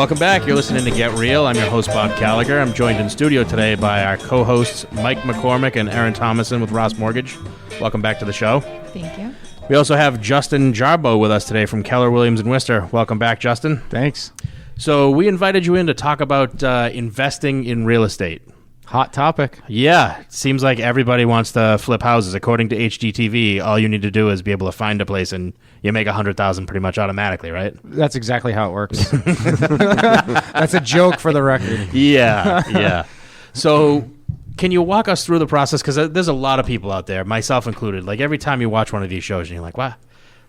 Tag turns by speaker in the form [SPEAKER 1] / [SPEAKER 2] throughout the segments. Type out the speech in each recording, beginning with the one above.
[SPEAKER 1] Welcome back. You're listening to Get Real. I'm your host, Bob Gallagher. I'm joined in studio today by our co-hosts, Mike McCormick and Aaron Thomason with Ross Mortgage. Welcome back to the show.
[SPEAKER 2] Thank you.
[SPEAKER 1] We also have Justin Jarboe with us today from Keller Williams & Worcester. Welcome back, Justin.
[SPEAKER 3] Thanks.
[SPEAKER 1] So we invited you in to talk about investing in real estate.
[SPEAKER 3] Hot topic.
[SPEAKER 1] Yeah, it seems like everybody wants to flip houses. According to HGTV, all you need to do is be able to find a place and you make $100,000 pretty much automatically, right?
[SPEAKER 3] That's exactly how it works. That's a joke for the record.
[SPEAKER 1] Yeah. So can you walk us through the process? Because there's a lot of people out there, myself included. Like every time you watch one of these shows and you're like, wow,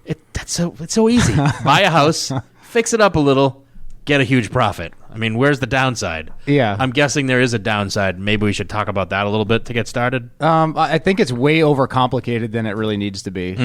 [SPEAKER 1] it's so easy. Buy a house, fix it up a little, get a huge profit. I mean, where's the downside?
[SPEAKER 3] Yeah.
[SPEAKER 1] I'm guessing there is a downside. Maybe we should talk about that a little bit to get started.
[SPEAKER 3] I think it's way overcomplicated than it really needs to be.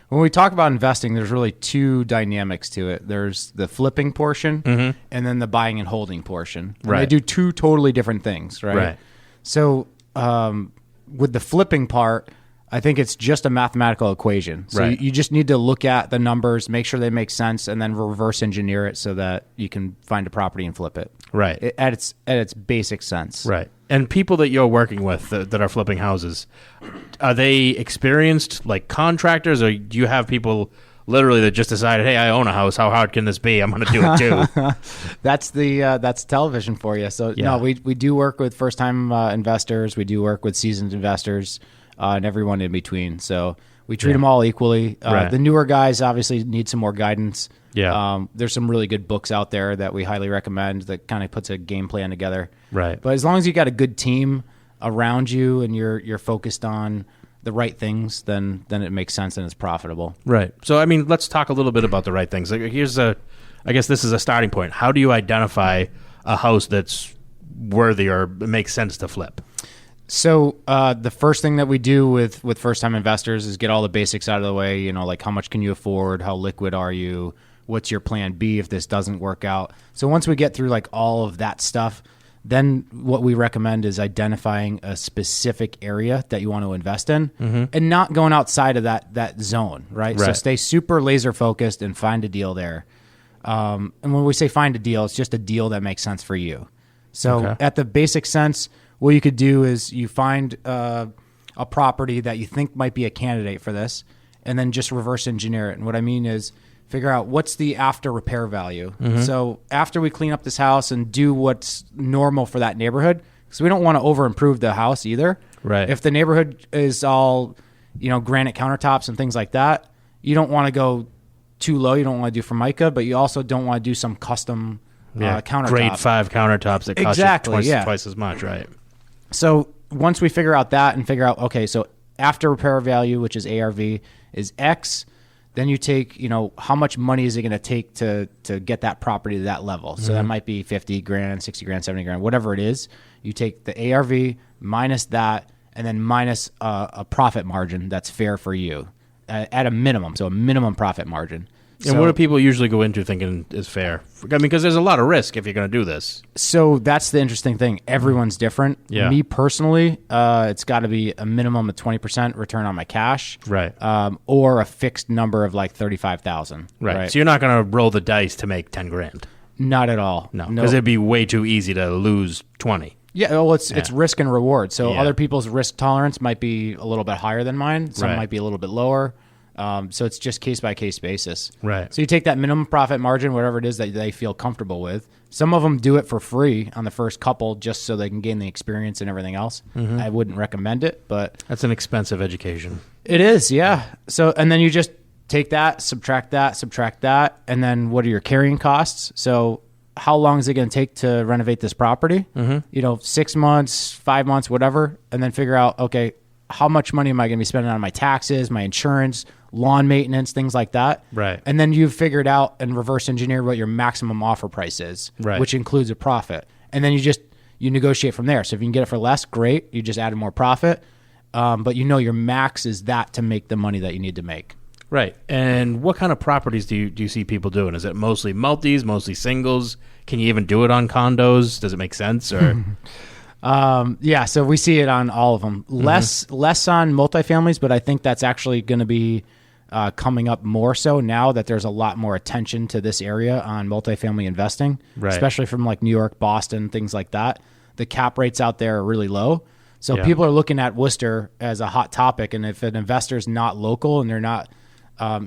[SPEAKER 3] When we talk about investing, there's really two dynamics to it. There's the flipping portion and then the buying and holding portion. And they do two totally different things, right? So with the flipping part, I think it's just a mathematical equation. So you just need to look at the numbers, make sure they make sense, and then reverse engineer it so that you can find a property and flip it.
[SPEAKER 1] Right.
[SPEAKER 3] At its basic sense.
[SPEAKER 1] Right. And people that you're working with that are flipping houses, are they experienced like contractors, or do you have people literally that just decided, hey, I own a house, how hard can this be? I'm going to do it too.
[SPEAKER 3] That's television for you. So no, we do work with first-time investors. We do work with seasoned investors. And everyone in between. So we treat them all equally. The newer guys obviously need some more guidance. Yeah. There's some really good books out there that we highly recommend that kind of puts a game plan together. Right. But as long as you got a good team around you and you're focused on the right things, then it makes sense and it's profitable.
[SPEAKER 1] Right. So, I mean, let's talk a little bit about the right things. Like, I guess this is a starting point. How do you identify a house that's worthy or makes sense to flip?
[SPEAKER 3] So the first thing that we do with first-time investors is get all the basics out of the way, you know, like how much can you afford, how liquid are you, what's your plan B if this doesn't work out. So once we get through like all of that stuff, then what we recommend is identifying a specific area that you want to invest in and not going outside of that zone, right? So stay super laser-focused and find a deal there. And when we say find a deal, it's just a deal that makes sense for you. So at the basic sense, what you could do is you find a property that you think might be a candidate for this and then just reverse engineer it. And what I mean is figure out what's the after repair value. So after we clean up this house and do what's normal for that neighborhood, because we don't want to over improve the house either. Right. If the neighborhood is all, granite countertops and things like that, you don't want to go too low. You don't want to do Formica, but you also don't want to do some custom countertop.
[SPEAKER 1] Grade 5 countertops that cost you twice as much, right?
[SPEAKER 3] So once we figure out that and figure out, okay, so after repair value, which is ARV, is X, then you take, how much money is it going to take to get that property to that level? So that might be 50 grand, 60 grand, 70 grand, whatever it is. You take the ARV minus that and then minus a profit margin that's fair for you at a minimum. So a minimum profit margin.
[SPEAKER 1] And what do people usually go into thinking is fair? I mean, because there's a lot of risk if you're going to do this.
[SPEAKER 3] So that's the interesting thing. Everyone's different. Yeah. Me personally, it's got to be a minimum of 20% return on my cash. Right. Or a fixed number of like $35,000.
[SPEAKER 1] Right. So you're not going to roll the dice to make 10 grand.
[SPEAKER 3] Not at all.
[SPEAKER 1] No. Because it'd be way too easy to lose 20.
[SPEAKER 3] Yeah, well, it's risk and reward. So other people's risk tolerance might be a little bit higher than mine. Some might be a little bit lower. So it's just case-by-case basis. Right. So you take that minimum profit margin, whatever it is that they feel comfortable with. Some of them do it for free on the first couple just so they can gain the experience and everything else. I wouldn't recommend it, but...
[SPEAKER 1] That's an expensive education.
[SPEAKER 3] It is, yeah. So, and then you just take that, subtract that, and then what are your carrying costs? So how long is it going to take to renovate this property? 6 months, 5 months, whatever, and then figure out, okay, how much money am I going to be spending on my taxes, my insurance, lawn maintenance, things like that. Right. And then you've figured out and reverse engineer what your maximum offer price is, which includes a profit. And then you negotiate from there. So if you can get it for less, great. You just added more profit. But your max is that to make the money that you need to make.
[SPEAKER 1] Right. And what kind of properties do you see people doing? Is it mostly multis, mostly singles? Can you even do it on condos? Does it make sense? Or
[SPEAKER 3] so we see it on all of them. Less on multifamilies, but I think that's actually going to be coming up more so now that there's a lot more attention to this area on multifamily investing, especially from like New York, Boston, things like that. The cap rates out there are really low. So people are looking at Worcester as a hot topic. And if an investor's not local and they're not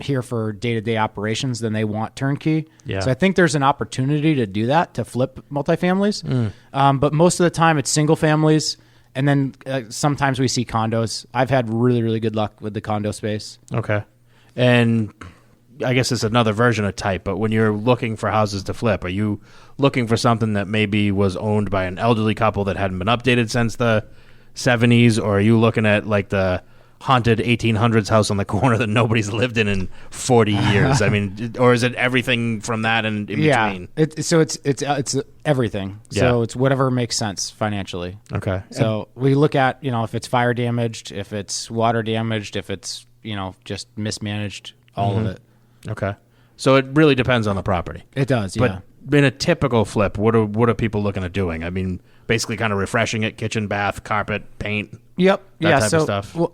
[SPEAKER 3] here for day-to-day operations, then they want turnkey. Yeah. So I think there's an opportunity to do that, to flip multifamilies. But most of the time it's single families. And then sometimes we see condos. I've had really, really good luck with the condo space.
[SPEAKER 1] Okay. And I guess it's another version of type, but when you're looking for houses to flip, are you looking for something that maybe was owned by an elderly couple that hadn't been updated since the 70s, or are you looking at like the haunted 1800s house on the corner that nobody's lived in 40 years? I mean, or is it everything from that and in between?
[SPEAKER 3] So it's everything. So it's whatever makes sense financially.
[SPEAKER 1] Okay.
[SPEAKER 3] So we look at, if it's fire damaged, if it's water damaged, if it's, just mismanaged, all of it.
[SPEAKER 1] Okay. So it really depends on the property.
[SPEAKER 3] It does, yeah.
[SPEAKER 1] But in a typical flip, what are people looking at doing? I mean, basically kind of refreshing it, kitchen, bath, carpet, paint.
[SPEAKER 3] Yep.
[SPEAKER 1] That type of stuff.
[SPEAKER 3] Well,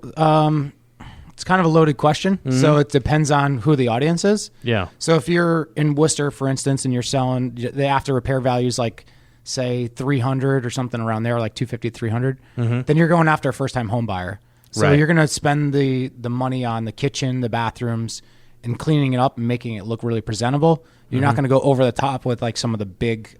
[SPEAKER 3] it's kind of a loaded question. So it depends on who the audience is.
[SPEAKER 1] Yeah.
[SPEAKER 3] So if you're in Worcester, for instance, and you're selling, the after repair values like, say, 300 or something around there, like 250, 300, then you're going after a first-time home buyer. So you're going to spend the money on the kitchen, the bathrooms, and cleaning it up and making it look really presentable. You're not going to go over the top with like some of the big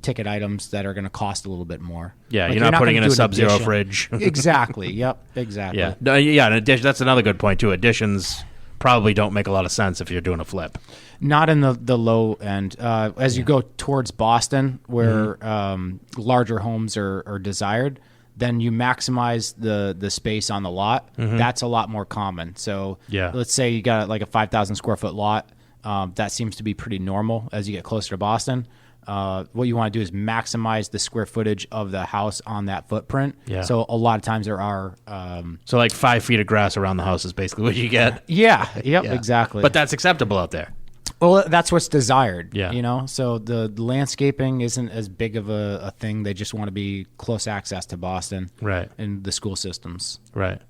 [SPEAKER 3] ticket items that are going to cost a little bit more.
[SPEAKER 1] Yeah,
[SPEAKER 3] like
[SPEAKER 1] you're not putting in a Sub-Zero fridge.
[SPEAKER 3] Exactly. Yep. Exactly.
[SPEAKER 1] Yeah. No, yeah. In addition, that's another good point too. Additions probably don't make a lot of sense if you're doing a flip.
[SPEAKER 3] Not in the low end. As you go towards Boston, where larger homes are desired, then you maximize the space on the lot. That's a lot more common. So let's say you got like a 5,000 square foot lot. That seems to be pretty normal as you get closer to Boston. What you want to do is maximize the square footage of the house on that footprint. Yeah. So a lot of times there are...
[SPEAKER 1] so like 5 feet of grass around the house is basically what you get?
[SPEAKER 3] Yep, exactly.
[SPEAKER 1] But that's acceptable out there.
[SPEAKER 3] Well, that's what's desired,
[SPEAKER 1] yeah.
[SPEAKER 3] So the landscaping isn't as big of a thing. They just want to be close access to Boston,
[SPEAKER 1] right,
[SPEAKER 3] and the school systems.
[SPEAKER 1] Right.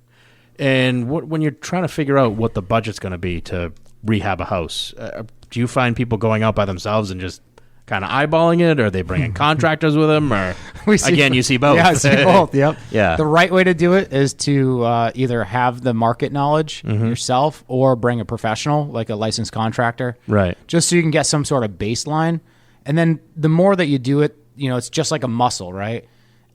[SPEAKER 1] And when you're trying to figure out what the budget's going to be to rehab a house, do you find people going out by themselves and just kind of eyeballing it, or are they bringing contractors with them, or you see both?
[SPEAKER 3] Yeah, I see both. Yep.
[SPEAKER 1] Yeah.
[SPEAKER 3] The right way to do it is to either have the market knowledge yourself, or bring a professional, like a licensed contractor,
[SPEAKER 1] right?
[SPEAKER 3] Just so you can get some sort of baseline, and then the more that you do it, it's just like a muscle, right?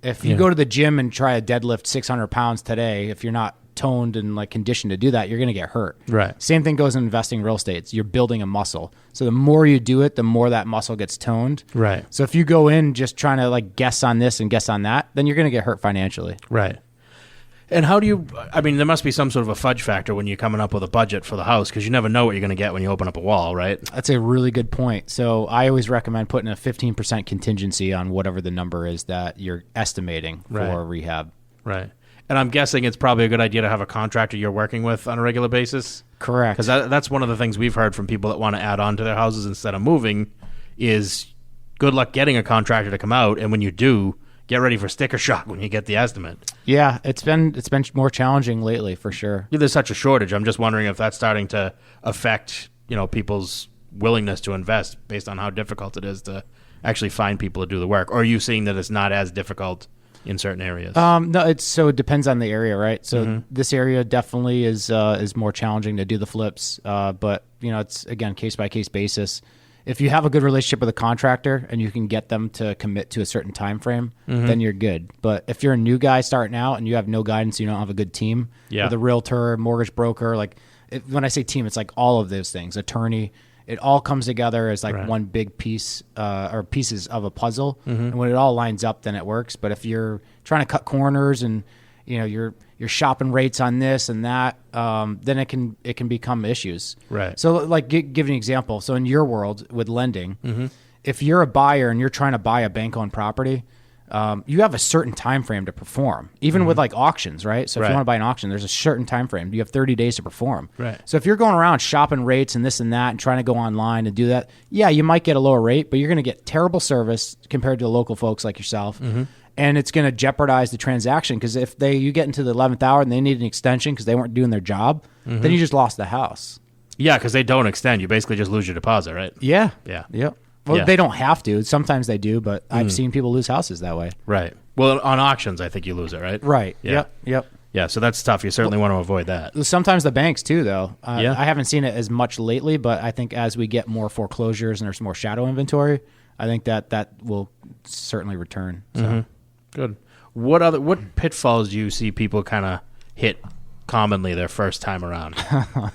[SPEAKER 3] If you go to the gym and try to deadlift 600 pounds today, if you're not toned and like conditioned to do that, you're going to get hurt.
[SPEAKER 1] Right.
[SPEAKER 3] Same thing goes in investing in real estate. You're building a muscle. So the more you do it, the more that muscle gets toned.
[SPEAKER 1] Right.
[SPEAKER 3] So if you go in just trying to like guess on this and guess on that, then you're going to get hurt financially.
[SPEAKER 1] Right. And how do you, I mean, there must be some sort of a fudge factor when you're coming up with a budget for the house, because you never know what you're going to get when you open up a wall, right?
[SPEAKER 3] That's a really good point. So I always recommend putting a 15% contingency on whatever the number is that you're estimating for rehab.
[SPEAKER 1] Right. And I'm guessing it's probably a good idea to have a contractor you're working with on a regular basis.
[SPEAKER 3] Correct.
[SPEAKER 1] Because that's one of the things we've heard from people that want to add on to their houses instead of moving is good luck getting a contractor to come out. And when you do, get ready for sticker shock when you get the estimate.
[SPEAKER 3] Yeah, it's been more challenging lately for sure.
[SPEAKER 1] There's such a shortage. I'm just wondering if that's starting to affect, people's willingness to invest based on how difficult it is to actually find people to do the work. Or are you seeing that it's not as difficult in certain areas?
[SPEAKER 3] No, it depends on the area, right? So this area definitely is more challenging to do the flips, but it's again case by case basis. If you have a good relationship with a contractor and you can get them to commit to a certain time frame, then you're good. But if you're a new guy starting out and you have no guidance, you don't have a good team with a realtor, mortgage broker, when I say team, it's like all of those things, attorney. It all comes together as one big piece or pieces of a puzzle. And when it all lines up, then it works. But if you're trying to cut corners and you're shopping rates on this and that, then it can become issues.
[SPEAKER 1] Right.
[SPEAKER 3] So give an example. So in your world with lending, if you're a buyer and you're trying to buy a bank-owned property, you have a certain time frame to perform, even with auctions, right? So if you want to buy an auction, there's a certain time frame. You have 30 days to perform.
[SPEAKER 1] Right.
[SPEAKER 3] So if you're going around shopping rates and this and that and trying to go online and do that, yeah, you might get a lower rate, but you're going to get terrible service compared to local folks like yourself. and it's going to jeopardize the transaction because if you get into the 11th hour and they need an extension because they weren't doing their job, then you just lost the house.
[SPEAKER 1] Yeah, because they don't extend. You basically just lose your deposit, right?
[SPEAKER 3] Yeah.
[SPEAKER 1] Yeah.
[SPEAKER 3] Yep. Well, they don't have to. Sometimes they do, but I've seen people lose houses that way.
[SPEAKER 1] Right. Well, on auctions, I think you lose it, right?
[SPEAKER 3] Right.
[SPEAKER 1] Yeah.
[SPEAKER 3] Yep.
[SPEAKER 1] Yeah, so that's tough. You certainly want to avoid that.
[SPEAKER 3] Sometimes the banks too, though.
[SPEAKER 1] Yeah.
[SPEAKER 3] I haven't seen it as much lately, but I think as we get more foreclosures and there's more shadow inventory, I think that will certainly return. So.
[SPEAKER 1] Good. What pitfalls do you see people kind of hit commonly their first time around?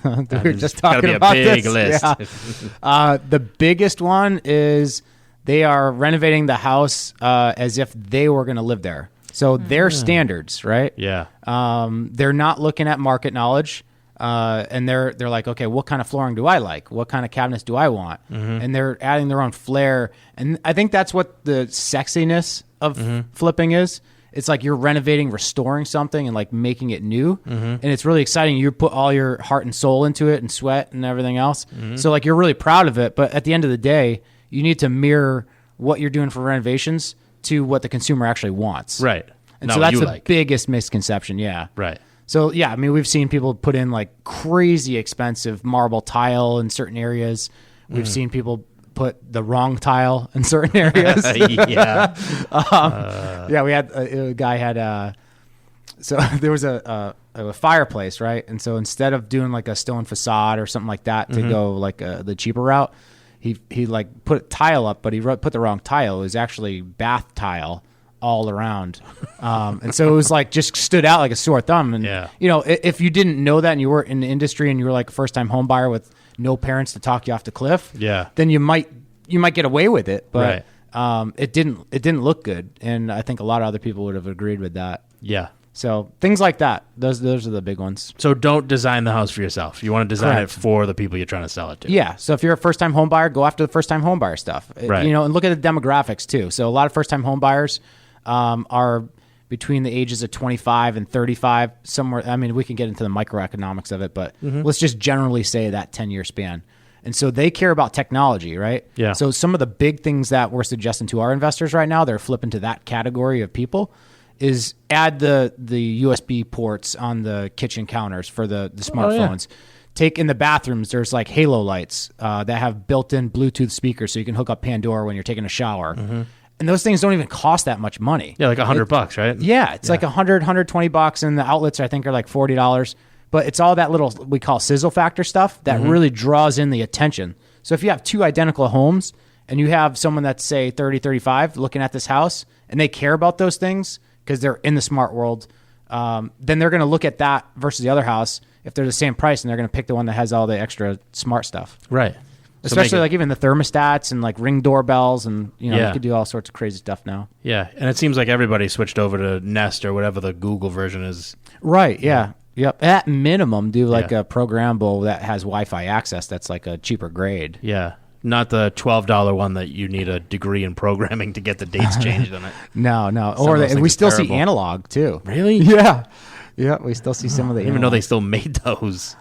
[SPEAKER 3] We were just talking about
[SPEAKER 1] this. Gotta be a big
[SPEAKER 3] list.
[SPEAKER 1] list.
[SPEAKER 3] Yeah. The biggest one is they are renovating the house as if they were going to live there. So their standards, right?
[SPEAKER 1] Yeah.
[SPEAKER 3] They're not looking at market knowledge, and they're like, okay, what kind of flooring do I like? What kind of cabinets do I want? And they're adding their own flair. And I think that's what the sexiness of flipping is. It's like you're renovating, restoring something, and like making it new. And it's really exciting. You put all your heart and soul into it, and sweat and everything else. So like you're really proud of it. But at the end of the day, you need to mirror what you're doing for renovations to what the consumer actually wants.
[SPEAKER 1] Right.
[SPEAKER 3] And so that's the biggest misconception. Yeah.
[SPEAKER 1] Right.
[SPEAKER 3] So yeah, I mean, we've seen people put in like crazy expensive marble tile in certain areas. We've seen people put the wrong tile in certain areas.
[SPEAKER 1] Yeah.
[SPEAKER 3] Yeah, we had a guy had so there was a fireplace, right? And so instead of doing like a stone facade or something like that to go like the cheaper route, he like put tile up, but he put the wrong tile. It was actually bath tile all around. And so it was like just stood out like a sore thumb. And, you know, if you didn't know that and you were in the industry and you were like a first time home buyer with no parents to talk you off the cliff, then you might get away with it. But it didn't look good. And I think a lot of other people would have agreed with that.
[SPEAKER 1] Yeah.
[SPEAKER 3] So things like that, those are the big ones.
[SPEAKER 1] So don't design the house for yourself. You want to design it for the people you're trying to sell it to.
[SPEAKER 3] Yeah. So if you're a first-time home buyer, go after the first-time home buyer stuff.
[SPEAKER 1] Right.
[SPEAKER 3] You know, and look at the demographics too. So a lot of first-time home buyers are between the ages of 25 and 35. Somewhere. I mean, we can get into the microeconomics of it, but let's just generally say that 10-year span. And so they care about technology, right?
[SPEAKER 1] Yeah.
[SPEAKER 3] So some of the big things that we're suggesting to our investors right now, they're flipping to that category of people, is add the USB ports on the kitchen counters for the smartphones. Take in the bathrooms, there's like halo lights that have built-in Bluetooth speakers so you can hook up Pandora when you're taking a shower. And those things don't even cost that much money.
[SPEAKER 1] Yeah, like $100, right?
[SPEAKER 3] Yeah, it's like $100, $120, and the outlets I think are like $40. But it's all that little we call sizzle factor stuff that really draws in the attention. So if you have two identical homes and you have someone that's say 30, 35 looking at this house and they care about those things because they're in the smart world, then they're going to look at that versus the other house if they're the same price, and they're going to pick the one that has all the extra smart stuff.
[SPEAKER 1] Right.
[SPEAKER 3] Especially like even the thermostats and like Ring doorbells, and you could do all sorts of crazy stuff now.
[SPEAKER 1] Yeah, and it seems like everybody switched over to Nest or whatever the Google version is.
[SPEAKER 3] Right, yeah. Yep. At minimum, do like a programmable that has Wi-Fi access that's like a cheaper grade.
[SPEAKER 1] Yeah. Not the $12 one that you need a degree in programming to get the dates changed on it.
[SPEAKER 3] No. Or we still see analog too.
[SPEAKER 1] Really?
[SPEAKER 3] Yeah. Yeah, we still see some of the
[SPEAKER 1] I didn't even know they still made those.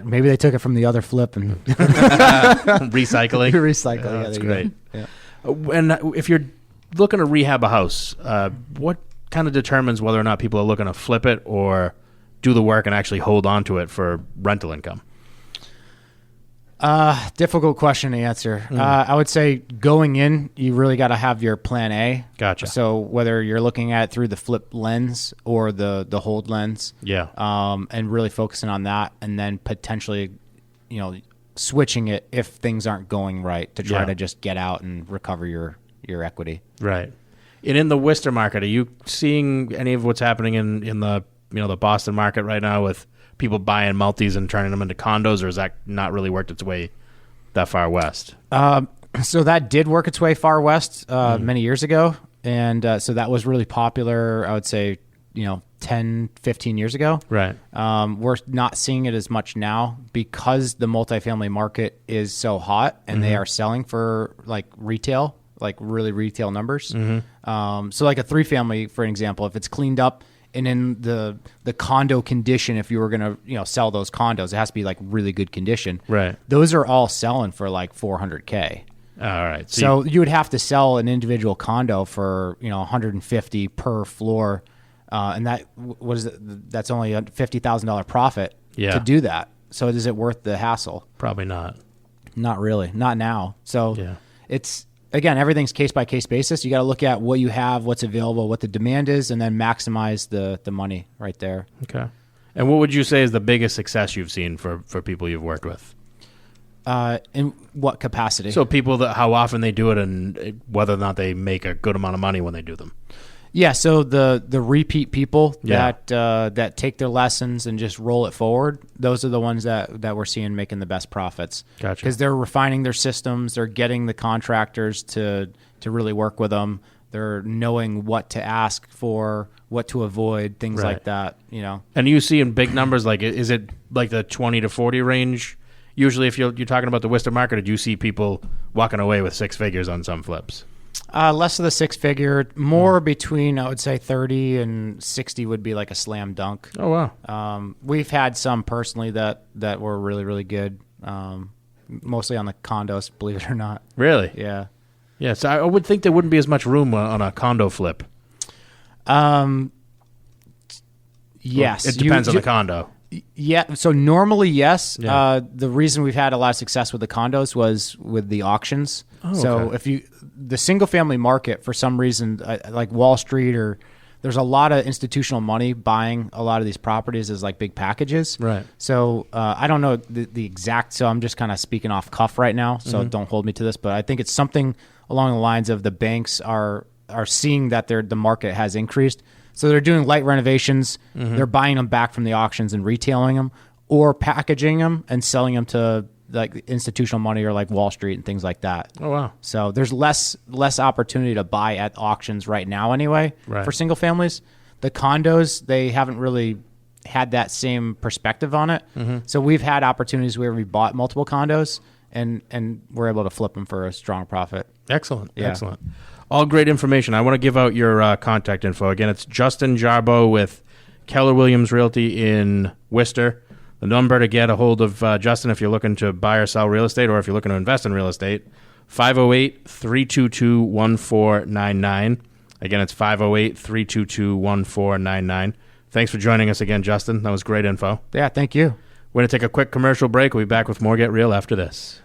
[SPEAKER 3] Maybe they took it from the other flip and
[SPEAKER 1] Recycling.
[SPEAKER 3] Recycling.
[SPEAKER 1] That's great. Yeah. And if you're looking to rehab a house, what kind of determines whether or not people are looking to flip it or do the work and actually hold on to it for rental income?
[SPEAKER 3] Difficult question to answer. I would say going in, you really got to have your plan A.
[SPEAKER 1] Gotcha.
[SPEAKER 3] So whether you're looking at it through the flip lens or the hold lens, and really focusing on that, and then potentially, switching it if things aren't going right to try to just get out and recover your equity. Right.
[SPEAKER 1] And in the Worcester market, are you seeing any of what's happening in the the Boston market right now with people buying multis and turning them into condos, or has that not really worked its way that far west?
[SPEAKER 3] So that did work its way far west many years ago. And so that was really popular, I would say, 10, 15 years ago.
[SPEAKER 1] Right.
[SPEAKER 3] We're not seeing it as much now because the multifamily market is so hot and they are selling for like retail, like really retail numbers. So like a 3-family, for an example, if it's cleaned up and in the condo condition, if you were going to sell those condos, it has to be like really good condition.
[SPEAKER 1] Right.
[SPEAKER 3] Those are all selling for like $400K.
[SPEAKER 1] All right.
[SPEAKER 3] So you would have to sell an individual condo for, $150 per floor. And what is it? That's only a $50,000 profit to do that. So is it worth the hassle?
[SPEAKER 1] Probably not.
[SPEAKER 3] Not really. Not now. So it's, again, everything's case-by-case basis. You got to look at what you have, what's available, what the demand is, and then maximize the money right there.
[SPEAKER 1] Okay. And what would you say is the biggest success you've seen for people you've worked with?
[SPEAKER 3] In what capacity?
[SPEAKER 1] So people how often they do it and whether or not they make a good amount of money when they do them.
[SPEAKER 3] Yeah, so the repeat people that take their lessons and just roll it forward, those are the ones that we're seeing making the best profits.
[SPEAKER 1] Gotcha.
[SPEAKER 3] Because they're refining their systems, they're getting the contractors to really work with them, they're knowing what to ask for, what to avoid, things like that.
[SPEAKER 1] And you see in big numbers, like is it like the 20 to 40 range? Usually, if you're talking about the Worcester market, do you see people walking away with six figures on some flips?
[SPEAKER 3] Less of the six-figure, more between, I would say, 30 and 60 would be like a slam dunk.
[SPEAKER 1] Oh, wow.
[SPEAKER 3] We've had some personally that were really, really good, mostly on the condos, believe it or not.
[SPEAKER 1] Really?
[SPEAKER 3] Yeah.
[SPEAKER 1] Yeah, so I would think there wouldn't be as much room on a condo flip.
[SPEAKER 3] Yes.
[SPEAKER 1] It depends on the condo.
[SPEAKER 3] Yeah, so normally, yes.
[SPEAKER 1] Yeah.
[SPEAKER 3] The reason we've had a lot of success with the condos was with the auctions.
[SPEAKER 1] Oh,
[SPEAKER 3] so
[SPEAKER 1] okay.
[SPEAKER 3] the single-family market, for some reason, like Wall Street, there's a lot of institutional money buying a lot of these properties as like big packages.
[SPEAKER 1] Right.
[SPEAKER 3] So I don't know the exact, so I'm just kind of speaking off cuff right now, so don't hold me to this, but I think it's something along the lines of the banks are seeing that the market has increased. So they're doing light renovations. They're buying them back from the auctions and retailing them, or packaging them and selling them to like institutional money or like Wall Street and things like that.
[SPEAKER 1] Oh, wow.
[SPEAKER 3] So there's less opportunity to buy at auctions right now anyway for single families. The condos, they haven't really had that same perspective on it. So we've had opportunities where we bought multiple condos and we're able to flip them for a strong profit.
[SPEAKER 1] Excellent. Yeah. Excellent. All great information. I want to give out your contact info. Again, it's Justin Jarboe with Keller Williams Realty in Worcester. The number to get a hold of Justin if you're looking to buy or sell real estate or if you're looking to invest in real estate, 508-322-1499. Again, it's 508-322-1499. Thanks for joining us again, Justin. That was great info.
[SPEAKER 3] Yeah, thank you.
[SPEAKER 1] We're going to take a quick commercial break. We'll be back with more Get Real after this.